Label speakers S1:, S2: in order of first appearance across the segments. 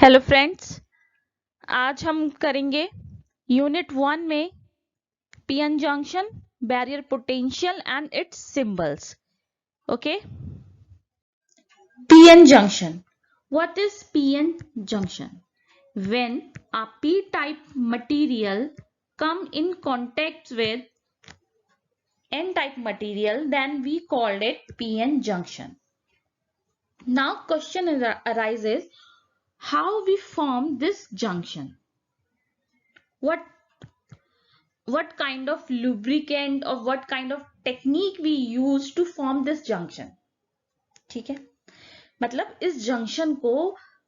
S1: Hello friends, आज हम करेंगे यूनिट 1 में PN junction, barrier potential and it's symbols. Okay, PN junction. What is PN junction? When a p-type material come in contact with n-type material, then we called it pn junction. Now question arises, how we form this junction? What kind of lubricant or what kind of technique we use to form this junction? ठीक है, मतलब इस junction को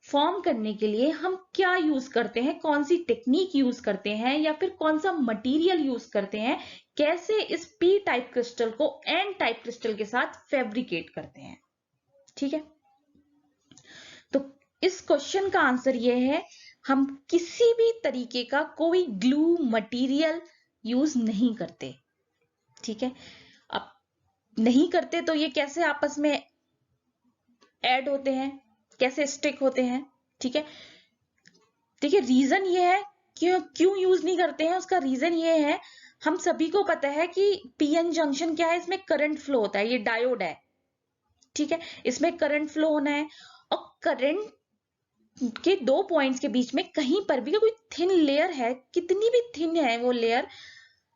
S1: form करने के लिए हम क्या यूज करते हैं, कौन सी टेक्निक यूज करते हैं या फिर कौन सा मटेरियल यूज करते हैं, कैसे इस पी टाइप क्रिस्टल को एन टाइप क्रिस्टल के साथ फैब्रिकेट करते हैं. ठीक है, तो इस क्वेश्चन का आंसर यह है, हम किसी भी तरीके का कोई ग्लू मटेरियल यूज नहीं करते. ठीक है, अब नहीं करते तो ये कैसे आपस में ऐड होते हैं, कैसे स्टिक होते हैं. ठीक है, देखिए रीजन ये है क्यों यूज नहीं करते हैं. उसका रीजन ये है, हम सभी को पता है कि पीएन जंक्शन क्या है, इसमें करंट फ्लो होता है, ये डायोड है. ठीक है, इसमें करंट फ्लो होना है और करंट के दो पॉइंट्स के बीच में कहीं पर भी कोई थिन लेयर है, कितनी भी थिन है वो लेयर,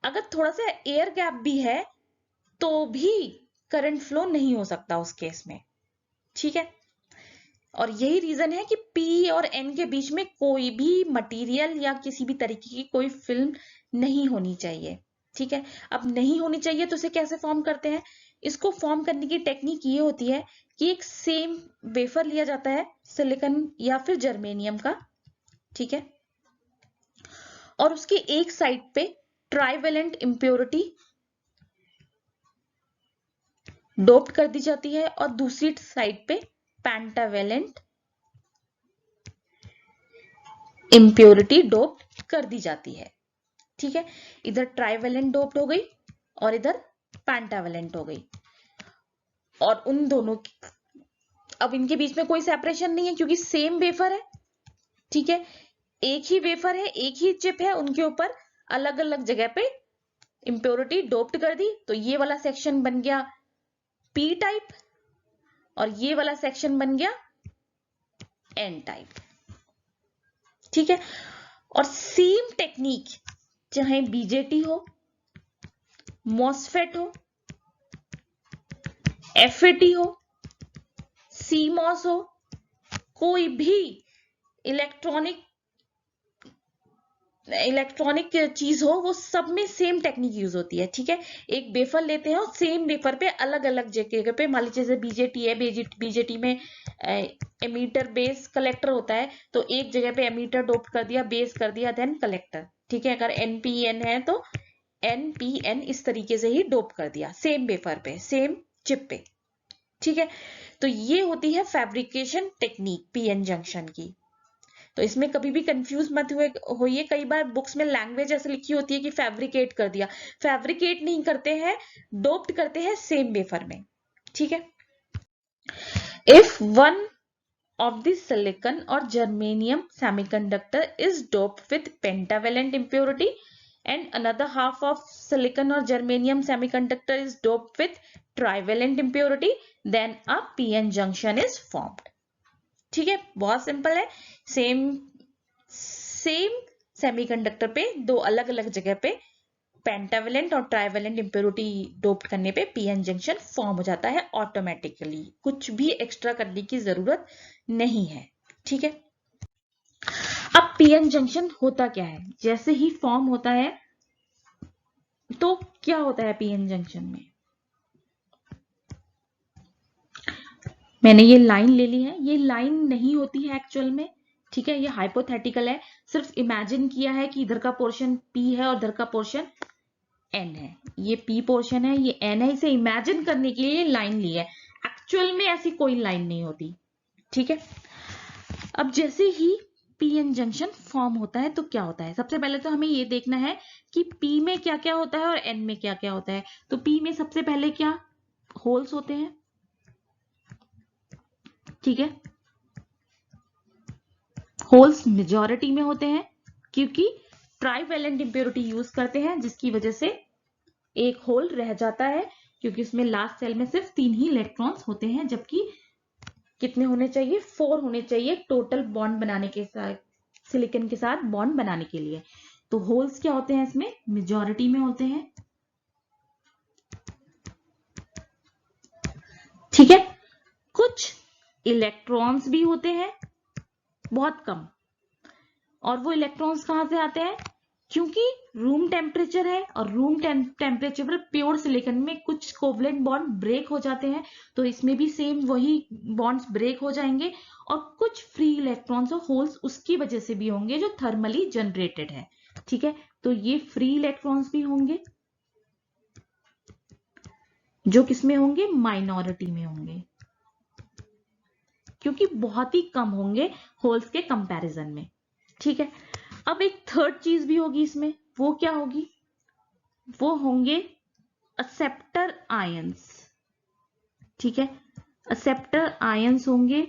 S1: अगर थोड़ा सा एयर गैप भी है तो भी करंट फ्लो नहीं हो सकता उस केस में. ठीक है, और यही रीजन है कि P और N के बीच में कोई भी मटेरियल या किसी भी तरीके की कोई फिल्म नहीं होनी चाहिए. ठीक है, अब नहीं होनी चाहिए तो इसे कैसे फॉर्म करते हैं? इसको फॉर्म करने की टेक्निक ये होती है कि एक सेम वेफर लिया जाता है, सिलिकॉन या फिर जर्मेनियम का. ठीक है, और उसके एक साइड पे ट्राइवेलेंट इंप्योरिटी डोप्ड कर दी जाती है और दूसरी साइड पे पेंटावेलेंट इंप्योरिटी डोप्ड कर दी जाती है. ठीक है, इधर ट्राइवेलेंट डोप्ड हो गई और इधर पेंटावेलेंट हो गई, और उन दोनों अब इनके बीच में कोई सेपरेशन नहीं है क्योंकि सेम वेफर है. ठीक है, एक ही वेफर है, एक ही चिप है, उनके ऊपर अलग अलग जगह पे इंप्योरिटी डोप्ड कर दी, तो ये वाला सेक्शन बन गया पी टाइप और ये वाला सेक्शन बन गया एन टाइप. ठीक है, और सेम टेक्निक चाहे बीजेटी हो, मॉसफेट हो, एफएटी हो, सीमॉस हो, कोई भी इलेक्ट्रॉनिक चीज हो, वो सब में सेम टेक्निक यूज होती है. ठीक है, एक वेफर लेते हैं और सेम वेफर पे अलग अलग जगह पे, मान लीजिए जैसे बीजेटी है, बीजेटी में एमीटर बेस कलेक्टर होता है, तो एक जगह पे एमीटर डोप कर दिया, बेस कर दिया, देन कलेक्टर. ठीक है, अगर एनपीएन है तो एनपीएन इस तरीके से ही डोप कर दिया, सेम वेफर पे, सेम चिप पे. ठीक है, तो ये होती है फैब्रिकेशन टेक्निक पीएन जंक्शन की. तो इसमें कभी भी कंफ्यूज मत होइए, कई बार बुक्स में लैंग्वेज ऐसे लिखी होती है कि फैब्रिकेट कर दिया, फैब्रिकेट नहीं करते हैं, डोप्ड करते हैं सेम वेफर में. ठीक है, if one of the silicon or germanium semiconductor is doped with pentavalent impurity and another half of silicon or germanium semiconductor is doped with trivalent impurity, then a pn junction is formed. ठीक है, बहुत simple है. Same semiconductor पे दो अलग अलग जगह पे पेंटावेलेंट और ट्राइवेलेंट इंप्योरिटी डोप्ड करने पे पीएन जंक्शन फॉर्म हो जाता है ऑटोमेटिकली, कुछ भी एक्स्ट्रा करने की जरूरत नहीं है. ठीक है, अब पीएन जंक्शन होता क्या है? जैसे ही फॉर्म होता है तो क्या होता है पीएन जंक्शन में? मैंने ये लाइन ले ली है, ये लाइन नहीं होती है एक्चुअल में. ठीक है, ये हाइपोथेटिकल है, सिर्फ इमेजिन किया है कि इधर का पोर्शन पी है और इधर का पोर्शन एन है. ये पी पोर्शन है, ये एन है, इसे इमेजिन करने के लिए लाइन ली है. एक्चुअल में ऐसी कोई लाइन नहीं होती. ठीक है, अब जैसे ही पीएन जंक्शन फॉर्म होता है तो क्या होता है? सबसे पहले तो हमें ये देखना है कि पी में क्या क्या होता है और एन में क्या क्या होता है. तो पी में सबसे पहले क्या होल्स होते हैं. ठीक है, होल्स मेजॉरिटी में होते हैं क्योंकि ट्राइवेलेंट इंप्योरिटी यूज करते हैं, जिसकी वजह से एक होल रह जाता है, क्योंकि उसमें लास्ट सेल में सिर्फ 3 ही इलेक्ट्रॉन्स होते हैं, जबकि कितने होने चाहिए, 4 होने चाहिए टोटल बॉन्ड बनाने के साथ, सिलिकॉन के साथ बॉन्ड बनाने के लिए। तो होल्स क्या होते हैं इसमें, मेजॉरिटी में होते हैं। ठीक है, कुछ इलेक्ट्रॉन्स भी होते हैं, बहुत कम। और वो इलेक्ट्रॉन्स कहां से आते हैं, क्योंकि रूम टेम्परेचर है और रूम टेम्परेचर पर प्योर सिलिकॉन में कुछ कोवलेंट बॉन्ड ब्रेक हो जाते हैं, तो इसमें भी सेम वही बॉन्ड्स ब्रेक हो जाएंगे और कुछ फ्री इलेक्ट्रॉन्स और होल्स उसकी वजह से भी होंगे जो थर्मली जनरेटेड है। ठीक है, तो ये फ्री इलेक्ट्रॉन्स भी होंगे जो किसमें होंगे, माइनॉरिटी में होंगे, क्योंकि बहुत ही कम होंगे होल्स के कंपैरिजन में। ठीक है, अब एक थर्ड चीज भी होगी इसमें, वो क्या होगी, वो होंगे एक्सेप्टर आयंस। ठीक है, एक्सेप्टर आयंस होंगे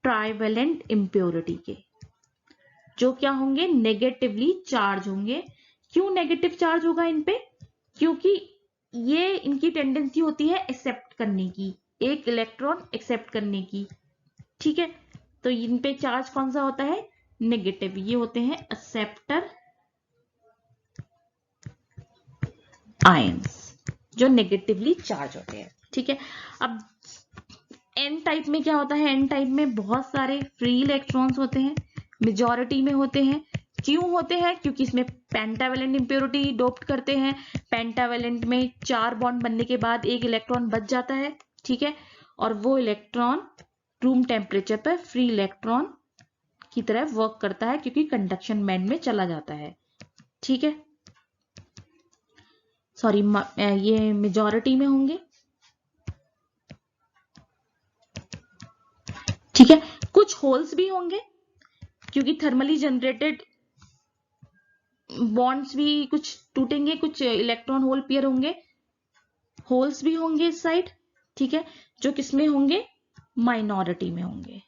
S1: ट्राइवेलेंट इंप्योरिटी के, जो क्या होंगे, नेगेटिवली चार्ज होंगे। क्यों नेगेटिव चार्ज होगा इन पे, क्योंकि ये इनकी टेंडेंसी होती है एक्सेप्ट करने की, एक इलेक्ट्रॉन एक्सेप्ट करने की। ठीक है, तो इन पे चार्ज कौन सा होता है, नेगेटिव। ये होते हैं एक्सेप्टर आयंस जो नेगेटिवली चार्ज होते हैं। ठीक है, अब एन टाइप में क्या होता है, एन टाइप में बहुत सारे फ्री इलेक्ट्रॉन्स होते हैं, मेजॉरिटी में होते हैं। क्यों होते हैं, क्योंकि इसमें पेंटावेलेंट इंप्योरिटी डोप्ट करते हैं। पेंटावेलेंट में 4 बॉन्ड बनने के बाद एक इलेक्ट्रॉन बच जाता है। ठीक है, और वो इलेक्ट्रॉन रूम टेम्परेचर पर फ्री इलेक्ट्रॉन की तरह वर्क करता है, क्योंकि कंडक्शन बैंड में चला जाता है। ठीक है, सॉरी, ये मेजॉरिटी में होंगे। ठीक है, कुछ होल्स भी होंगे, क्योंकि थर्मली जनरेटेड बॉन्ड्स भी कुछ टूटेंगे, कुछ इलेक्ट्रॉन होल पेयर होंगे, होल्स भी होंगे इस साइड। ठीक है, जो किसमें होंगे, माइनॉरिटी में होंगे।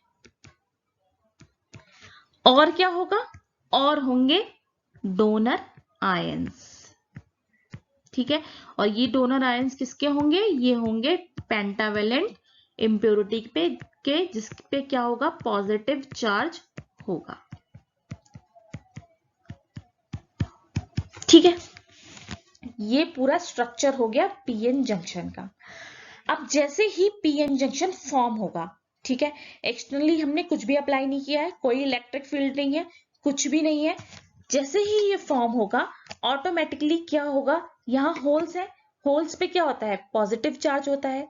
S1: और क्या होगा, और होंगे डोनर आयंस। ठीक है, और ये डोनर आयंस किसके होंगे, ये होंगे पेंटावेलेंट इंप्योरिटी पे के, जिस पे क्या होगा, पॉजिटिव चार्ज होगा। ठीक है, ये पूरा स्ट्रक्चर हो गया पीएन जंक्शन का। अब जैसे ही पीएन जंक्शन फॉर्म होगा, ठीक है, एक्सटर्नली हमने कुछ भी अप्लाई नहीं किया है, कोई इलेक्ट्रिक फील्ड नहीं है, कुछ भी नहीं है, जैसे ही ये फॉर्म होगा ऑटोमेटिकली क्या होगा, यहाँ होल्स है, होल्स पे क्या होता है, पॉजिटिव चार्ज होता है,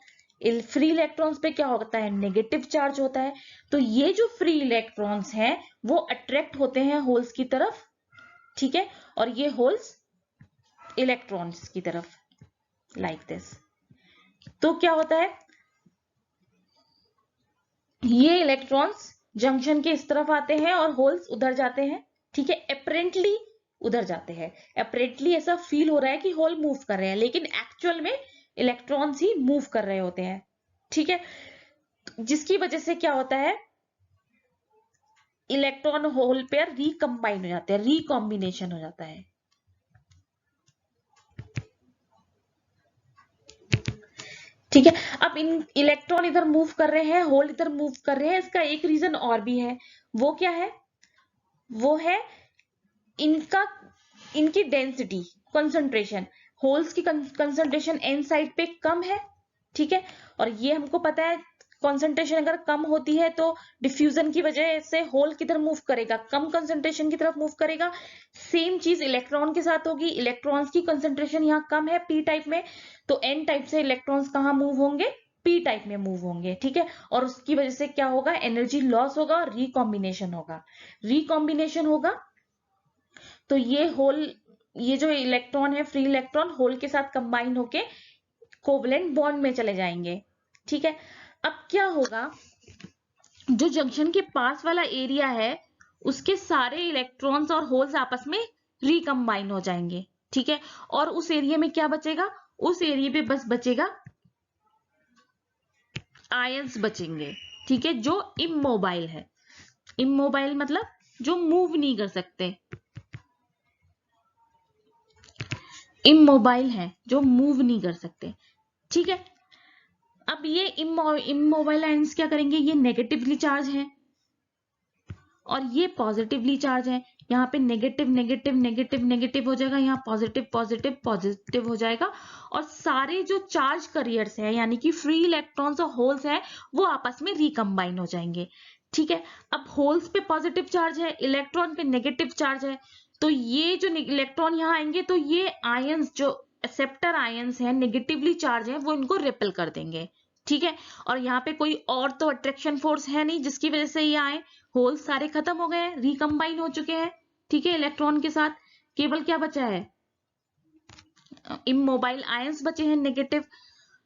S1: फ्री इलेक्ट्रॉन्स पे क्या होता है, नेगेटिव चार्ज होता है। तो ये जो फ्री इलेक्ट्रॉन्स हैं वो अट्रैक्ट होते हैं होल्स की तरफ। ठीक है, और ये होल्स इलेक्ट्रॉन्स की तरफ, लाइक दिस। तो क्या होता है, ये इलेक्ट्रॉन्स जंक्शन के इस तरफ आते हैं और होल्स उधर जाते हैं। ठीक है, अपेरेंटली उधर जाते हैं, अपेरेंटली ऐसा फील हो रहा है कि होल मूव कर रहे हैं, लेकिन एक्चुअल में इलेक्ट्रॉन्स ही मूव कर रहे होते हैं। ठीक है, जिसकी वजह से क्या होता है, इलेक्ट्रॉन होल पेयर रिकंबाइन हो जाते हैं, रिकॉम्बिनेशन हो जाता है। ठीक है, अब इन इलेक्ट्रॉन इधर मूव कर रहे हैं, होल इधर मूव कर रहे हैं, इसका एक रीजन और भी है। वो क्या है, वो है इनकी डेंसिटी, कंसंट्रेशन। होल्स की कंसंट्रेशन एन साइड पे कम है। ठीक है, और ये हमको पता है कंसंट्रेशन अगर कम होती है तो डिफ्यूजन की वजह से होल किधर मूव करेगा, कम कंसंट्रेशन की तरफ मूव करेगा। सेम चीज इलेक्ट्रॉन के साथ होगी, इलेक्ट्रॉन्स की कंसंट्रेशन यहाँ कम है पी टाइप में, तो एन टाइप से इलेक्ट्रॉन्स कहाँ मूव होंगे, पी टाइप में मूव होंगे। ठीक है, और उसकी वजह से क्या होगा, एनर्जी लॉस होगा और रिकॉम्बिनेशन होगा। रिकॉम्बिनेशन होगा तो ये होल, ये जो इलेक्ट्रॉन है, फ्री इलेक्ट्रॉन होल के साथ कंबाइन होके कोवलेंट बॉन्ड में चले जाएंगे। ठीक है, अब क्या होगा, जो जंक्शन के पास वाला एरिया है उसके सारे इलेक्ट्रॉन्स और होल्स आपस में रिकंबाइन हो जाएंगे। ठीक है, और उस एरिया में क्या बचेगा, उस एरिया पे बस बचेगा आयंस बचेंगे। ठीक है, जो इमोबाइल है, इमोबाइल मतलब जो मूव नहीं कर सकते, इमोबाइल हैं, जो मूव नहीं कर सकते। ठीक है, अब ये इमोबाइल आयंस क्या करेंगे, ये नेगेटिवली चार्ज है और ये पॉजिटिवली चार्ज है। यहाँ पे नेगेटिव नेगेटिव नेगेटिव नेगेटिव हो जाएगा, यहाँ पॉजिटिव पॉजिटिव पॉजिटिव हो जाएगा और सारे जो चार्ज कैरियर्स है यानी कि फ्री इलेक्ट्रॉन्स और होल्स है वो आपस में रिकम्बाइन हो जाएंगे। ठीक है, अब होल्स पे पॉजिटिव चार्ज है, इलेक्ट्रॉन पे नेगेटिव चार्ज है, तो ये जो इलेक्ट्रॉन यहाँ आएंगे तो ये आयंस जो एक्सेप्टर आयंस है नेगेटिवली चार्ज है वो इनको रिपेल कर देंगे। ठीक है, और यहाँ पे कोई और तो अट्रैक्शन फोर्स है नहीं जिसकी वजह से ये आए, होल सारे खत्म हो गए हैं, रिकम्बाइन हो चुके हैं। ठीक है, इलेक्ट्रॉन के साथ केवल क्या बचा है, इमोबाइल आयंस बचे हैं नेगेटिव।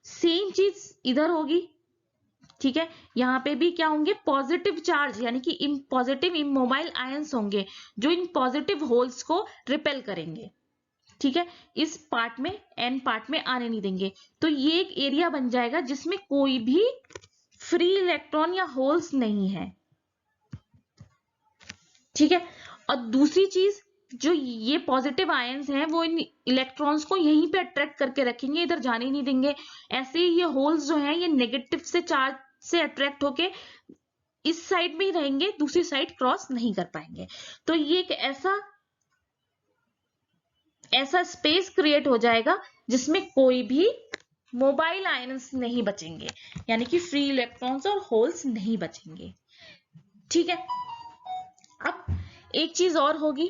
S1: सेम चीज इधर होगी। ठीक है, यहाँ पे भी क्या होंगे, पॉजिटिव चार्ज यानी कि पॉजिटिव इमोबाइल आयंस होंगे जो इन पॉजिटिव होल्स को रिपेल करेंगे। ठीक है, इस पार्ट में एन पार्ट में आने नहीं देंगे, तो ये एक एरिया बन जाएगा जिसमें कोई भी फ्री इलेक्ट्रॉन या होल्स नहीं है। ठीक है, और दूसरी चीज जो ये पॉजिटिव आयंस हैं वो इन इलेक्ट्रॉन्स को यहीं पे अट्रैक्ट करके रखेंगे, इधर जाने नहीं देंगे। ऐसे ही ये होल्स जो हैं ये नेगेटिव से चार्ज से अट्रैक्ट होके इस साइड में ही रहेंगे, दूसरी साइड क्रॉस नहीं कर पाएंगे। तो ये एक ऐसा स्पेस क्रिएट हो जाएगा जिसमें कोई भी मोबाइल आयंस नहीं बचेंगे, यानी कि फ्री इलेक्ट्रॉन्स और होल्स नहीं बचेंगे। ठीक है, अब एक चीज और होगी,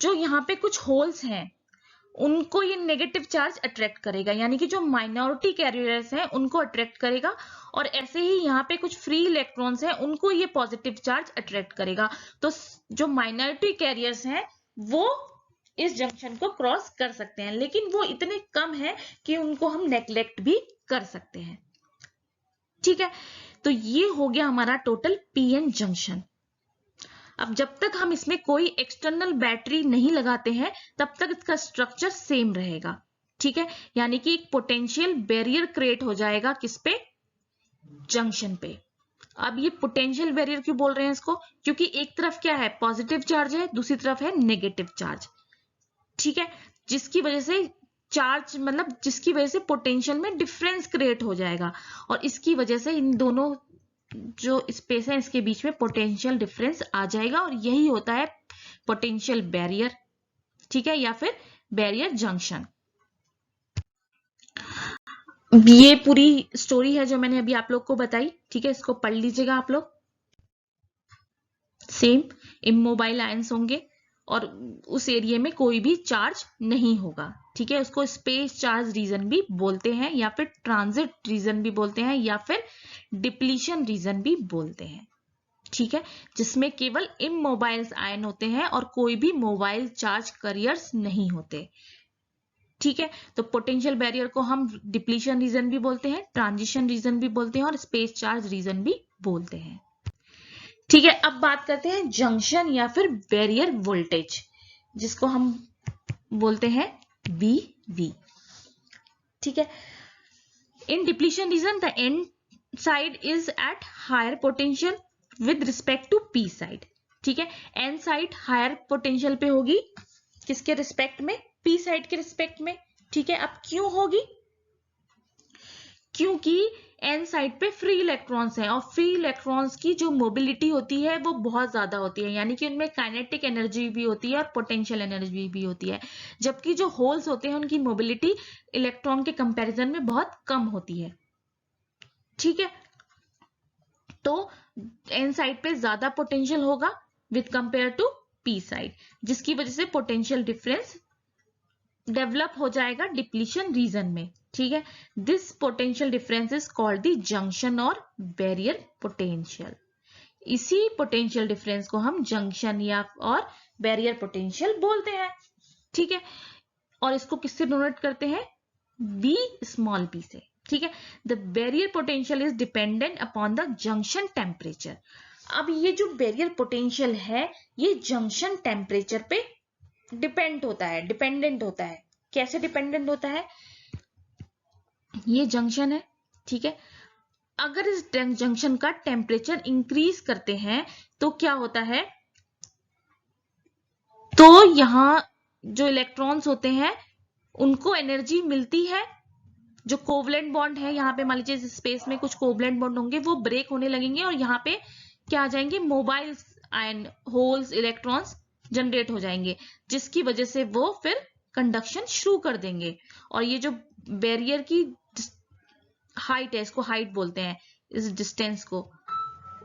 S1: जो यहाँ पे कुछ होल्स हैं उनको ये नेगेटिव चार्ज अट्रैक्ट करेगा, यानी कि जो माइनॉरिटी कैरियर्स हैं उनको अट्रैक्ट करेगा, और ऐसे ही यहाँ पे कुछ फ्री इलेक्ट्रॉन्स हैं उनको ये पॉजिटिव चार्ज अट्रैक्ट करेगा। तो जो माइनॉरिटी कैरियर्स हैं वो इस जंक्शन को क्रॉस कर सकते हैं, लेकिन वो इतने कम है कि उनको हम नेग्लेक्ट भी कर सकते हैं। ठीक है, तो ये हो गया हमारा टोटल पीएन जंक्शन। अब जब तक हम इसमें कोई एक्सटर्नल बैटरी नहीं लगाते हैं तब तक इसका स्ट्रक्चर सेम रहेगा। ठीक है, यानी कि एक पोटेंशियल बैरियर क्रिएट हो जाएगा किस पे, जंक्शन पे। अब ये पोटेंशियल बैरियर क्यों बोल रहे हैं इसको, क्योंकि एक तरफ क्या है, पॉजिटिव चार्ज है, दूसरी तरफ है नेगेटिव चार्ज। ठीक है, जिसकी वजह से चार्ज मतलब जिसकी वजह से पोटेंशियल में डिफरेंस क्रिएट हो जाएगा, और इसकी वजह से इन दोनों जो स्पेस है इसके बीच में पोटेंशियल डिफरेंस आ जाएगा, और यही होता है पोटेंशियल बैरियर। ठीक है, या फिर बैरियर जंक्शन। ये पूरी स्टोरी है जो मैंने अभी आप लोग को बताई। ठीक है, इसको पढ़ लीजिएगा आप लोग। सेम इमोबाइल आयंस होंगे और उस एरिया में कोई भी चार्ज नहीं होगा। ठीक है, उसको स्पेस चार्ज रीजन भी बोलते हैं, या फिर ट्रांजिट रीजन भी बोलते हैं, या फिर डिप्लीशन रीजन भी बोलते हैं। ठीक है, जिसमें केवल इमोबाइल्स आयन होते हैं और कोई भी मोबाइल चार्ज कैरियर्स नहीं होते। ठीक है, तो पोटेंशियल बैरियर को हम डिप्लीशन रीजन भी बोलते हैं, ट्रांजिशन रीजन भी बोलते हैं और स्पेस चार्ज रीजन भी बोलते हैं। ठीक है, अब बात करते हैं जंक्शन या फिर बैरियर वोल्टेज, जिसको हम बोलते हैं VV। ठीक है, in depletion region the N side is at higher potential with respect to P side. ठीक है, एन साइड हायर पोटेंशियल पे होगी, किसके रिस्पेक्ट में, पी साइड के रिस्पेक्ट में। ठीक है, अब क्यों होगी, क्योंकि एन साइड पे फ्री इलेक्ट्रॉन्स हैं और फ्री इलेक्ट्रॉन्स की जो मोबिलिटी होती है वो बहुत ज्यादा होती है, यानी कि उनमें काइनेटिक एनर्जी भी होती है और पोटेंशियल एनर्जी भी होती है, जबकि जो होल्स होते हैं उनकी मोबिलिटी इलेक्ट्रॉन के कंपैरिजन में बहुत कम होती है। ठीक है, तो एन साइड पे ज्यादा पोटेंशियल होगा with compare to P side, जिसकी वजह से पोटेंशियल डिफरेंस डेवलप हो जाएगा डिप्लीशन रीजन में। ठीक है, this potential difference is called the junction और बैरियर पोटेंशियल। इसी पोटेंशियल डिफरेंस को हम जंक्शन या और बैरियर पोटेंशियल बोलते हैं। ठीक है, और इसको किससे डिनोट करते हैं, बी स्मॉल बी से। ठीक है, the barrier potential is dependent upon the junction temperature. अब ये जो बैरियर पोटेंशियल है ये जंक्शन टेम्परेचर पे डिपेंडेंट होता है। कैसे डिपेंडेंट होता है, ये जंक्शन है। ठीक है, अगर इस जंक्शन का टेम्परेचर इंक्रीज करते हैं तो क्या होता है, तो यहाँ जो इलेक्ट्रॉन्स होते हैं उनको एनर्जी मिलती है, जो कोवलेंट बॉन्ड है यहाँ पे मान लीजिए इस स्पेस में कुछ कोवलेंट बॉन्ड होंगे वो ब्रेक होने लगेंगे और यहाँ पे क्या आ जाएंगे, mobile ion holes electrons generate हो जाएंगे, जिसकी वजह से वो फिर कंडक्शन शुरू कर देंगे। और ये जो बैरियर की हाइट है, इसको हाइट बोलते हैं इस डिस्टेंस को,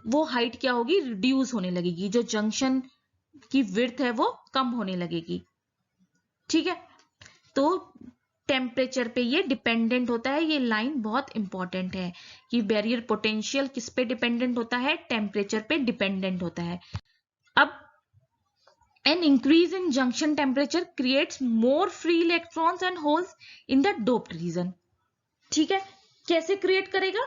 S1: वो हाइट क्या होगी, रिड्यूस होने लगेगी, जो जंक्शन की विड्थ है वो कम होने लगेगी। ठीक है, तो टेम्परेचर पे ये डिपेंडेंट होता है। ये लाइन बहुत इंपॉर्टेंट है कि बैरियर पोटेंशियल किस पे डिपेंडेंट होता है, टेम्परेचर पे डिपेंडेंट होता है। अब an increase in junction temperature creates more free electrons and holes in the doped region। ठीक है, कैसे क्रिएट करेगा,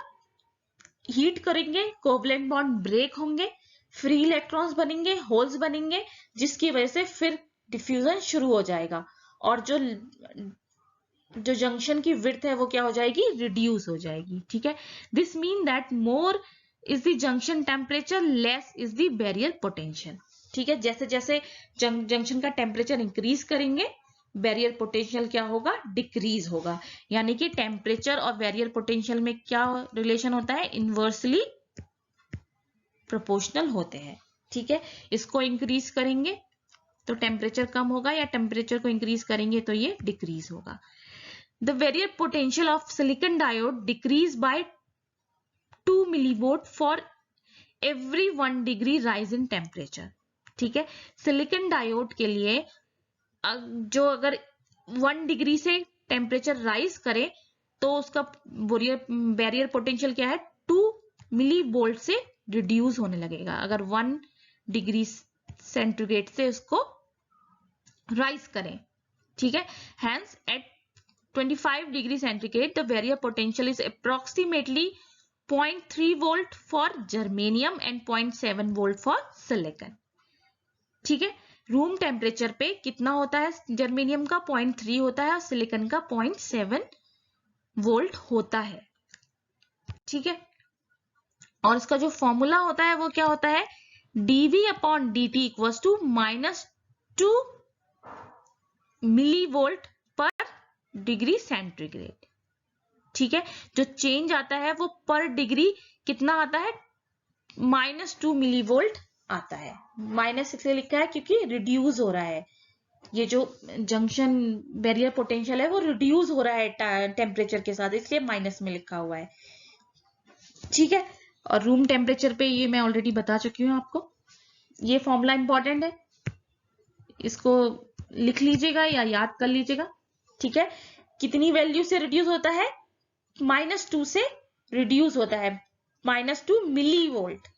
S1: हीट करेंगे, कोवलेंट बॉन्ड ब्रेक होंगे, फ्री इलेक्ट्रॉन्स बनेंगे, होल्स बनेंगे, जिसकी वजह से फिर डिफ्यूजन शुरू हो जाएगा और जो जंक्शन की विड्थ है वो क्या हो जाएगी, रिड्यूस हो जाएगी। ठीक है, this mean that more is the junction temperature, less is the barrier potential. ठीक है, जैसे जैसे जंक्शन का टेम्परेचर इंक्रीज करेंगे बैरियर पोटेंशियल क्या होगा, डिक्रीज होगा। यानी कि टेम्परेचर और बैरियर पोटेंशियल में क्या रिलेशन होता है, इनवर्सली प्रोपोर्शनल होते हैं। ठीक है, इसको इंक्रीज करेंगे तो टेम्परेचर कम होगा, या टेम्परेचर को इंक्रीज करेंगे तो ये डिक्रीज होगा। The barrier potential of silicon diode decrease by 2 millivolt for every 1 degree rise in temperature। ठीक है, सिलिकॉन डायोड के लिए जो अगर 1 डिग्री से टेम्परेचर राइज करे तो उसका बैरियर पोटेंशियल क्या है, 2 मिलीवोल्ट से रिड्यूस होने लगेगा अगर 1 डिग्री सेंटीग्रेड से उसको राइज करें। ठीक है, hence eight 25 degree centigrade, the barrier potential is approximately 0.3 volt for germanium and 0.7 volt for silicon। ठीक है, रूम टेम्परेचर पे कितना होता है, जर्मेनियम का 0.3 होता है और सिलिकॉन का 0.7 वोल्ट होता है। ठीक है, और इसका जो फॉर्मूला होता है वो क्या होता है, dV upon dt equals to -2 millivolt पर डिग्री सेंटीग्रेड। ठीक है, जो चेंज आता है वो पर डिग्री कितना आता है, -2 मिलीवोल्ट आता है। माइनस इसलिए लिखा है क्योंकि रिड्यूस हो रहा है, ये जो जंक्शन बैरियर पोटेंशियल है वो रिड्यूस हो रहा है टेम्परेचर के साथ, इसलिए माइनस में लिखा हुआ है। ठीक है, और रूम टेम्परेचर पे ये मैं ऑलरेडी बता चुकी हूँ आपको। ये फॉर्मूला इंपॉर्टेंट है, इसको लिख लीजिएगा या याद कर लीजिएगा। ठीक है, कितनी वैल्यू से रिड्यूस होता है, -2 से रिड्यूस होता है, -2 मिलीवोल्ट।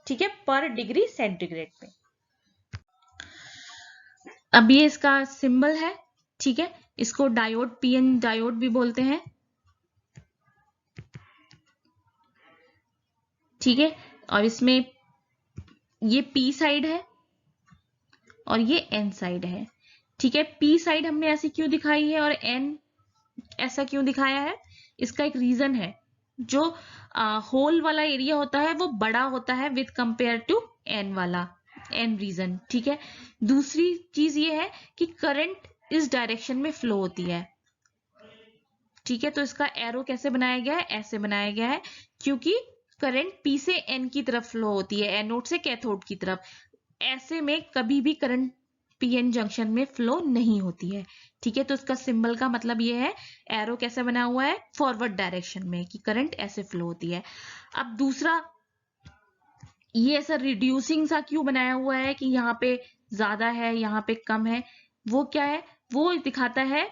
S1: ठीक है, पर डिग्री सेंटीग्रेड पे। अब ये इसका सिंबल है। ठीक है, इसको डायोड, पीएन डायोड भी बोलते हैं। ठीक है, और इसमें ये पी साइड है और ये एन साइड है। ठीक है, पी साइड हमने ऐसी क्यों दिखाई है और एन ऐसा क्यों दिखाया है, इसका एक रीजन है। जो होल वाला एरिया होता है वो बड़ा होता है विद कंपेयर टू एन वाला, एन रीजन। ठीक है, दूसरी चीज ये है कि करंट इस डायरेक्शन में फ्लो होती है। ठीक है, तो इसका एरो कैसे बनाया गया है, ऐसे बनाया गया है क्योंकि करंट पी से एन की तरफ फ्लो होती है, एनोड से कैथोड की तरफ। ऐसे में कभी भी करंट पीएन जंक्शन में फ्लो नहीं होती है। ठीक है, तो इसका सिंबल का मतलब ये है, एरो कैसे बना हुआ है, फॉरवर्ड डायरेक्शन में, कि करंट ऐसे फ्लो होती है। अब दूसरा, ये ऐसा रिड्यूसिंग सा क्यों बनाया हुआ है कि यहाँ पे ज्यादा है यहाँ पे कम है, वो क्या है, वो दिखाता है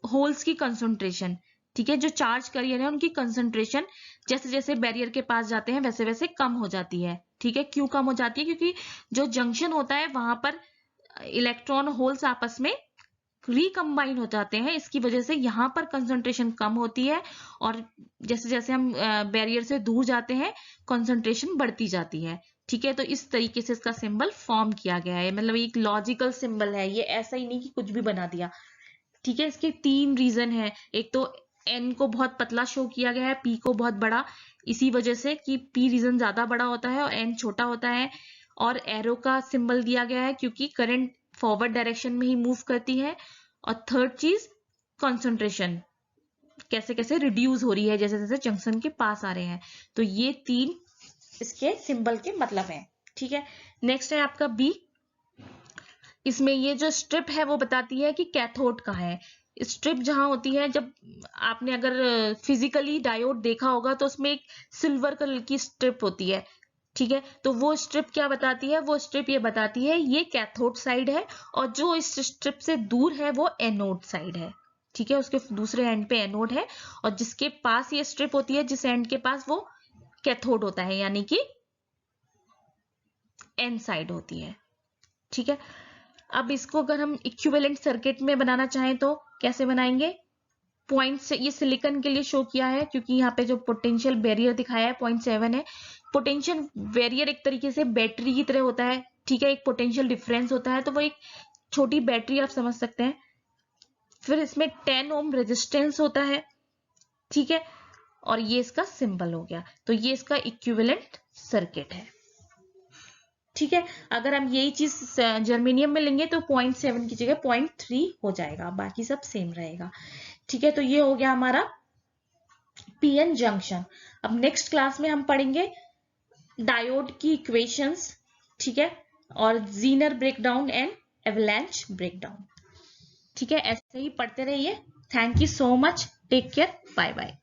S1: होल्स की कंसंट्रेशन। ठीक है, जो चार्ज कैरियर है उनकी कंसंट्रेशन जैसे जैसे बैरियर के पास जाते हैं वैसे वैसे कम हो जाती है। ठीक है, क्यों कम हो जाती है, क्योंकि जो जंक्शन होता है वहां पर इलेक्ट्रॉन होल्स आपस में रिकम्बाइन हो जाते हैं, इसकी वजह से यहाँ पर कंसंट्रेशन कम होती है और जैसे जैसे हम बैरियर से दूर जाते हैं कंसंट्रेशन बढ़ती जाती है। ठीक है, तो इस तरीके से इसका सिंबल फॉर्म किया गया है, मतलब एक लॉजिकल सिंबल है ये, ऐसा ही नहीं कि कुछ भी बना दिया। ठीक है, इसके 3 रीजन है, एक तो एन को बहुत पतला शो किया गया है, पी को बहुत बड़ा, इसी वजह से कि पी रीजन ज्यादा बड़ा होता है और एन छोटा होता है, और एरो का सिंबल दिया गया है क्योंकि करंट फॉरवर्ड डायरेक्शन में ही मूव करती है। और थर्ड चीज कॉन्सेंट्रेशन कैसे कैसे रिड्यूस हो रही है जैसे जैसे जंक्शन के पास आ रहे हैं। तो ये 3 इसके सिंबल के मतलब हैं। ठीक है, नेक्स्ट है आपका बी। इसमें ये जो स्ट्रिप है वो बताती है कि कैथोड कहाँ है। स्ट्रिप जहां होती है, जब आपने अगर फिजिकली डायोड देखा होगा तो उसमें एक सिल्वर कलर की स्ट्रिप होती है। ठीक है, तो वो स्ट्रिप क्या बताती है, वो स्ट्रिप ये बताती है ये कैथोड साइड है, और जो इस स्ट्रिप से दूर है वो एनोड साइड है। ठीक है, उसके दूसरे एंड पे एनोड है, और जिसके पास ये स्ट्रिप होती है, जिस एंड के पास, वो कैथोड होता है, यानी कि एन साइड होती है। ठीक है, अब इसको अगर हम इक्विवेलेंट सर्किट में बनाना चाहें तो कैसे बनाएंगे। पॉइंट से ये सिलिकॉन के लिए शो किया है क्योंकि यहाँ पे जो पोटेंशियल बैरियर दिखाया है 0.7 है। पोटेंशियल बैरियर एक तरीके से बैटरी की तरह होता है। ठीक है, एक पोटेंशियल डिफरेंस होता है, तो वो एक छोटी बैटरी आप समझ सकते हैं। फिर इसमें 10 ओम रेजिस्टेंस होता है। ठीक है, और ये इसका सिंबल हो गया, तो ये इसका इक्विवेलेंट सर्किट है। ठीक है, अगर हम यही चीज जर्मेनियम में लेंगे तो 0.7 की जगह 0.3 हो जाएगा, बाकी सब सेम रहेगा। ठीक है, तो ये हो गया हमारा पीएन जंक्शन। अब नेक्स्ट क्लास में हम पढ़ेंगे डायोड की इक्वेशंस। ठीक है, और zener breakdown and avalanche breakdown. ठीक है, ऐसे ही पढ़ते रहिए। Thank you so much, take care, bye bye.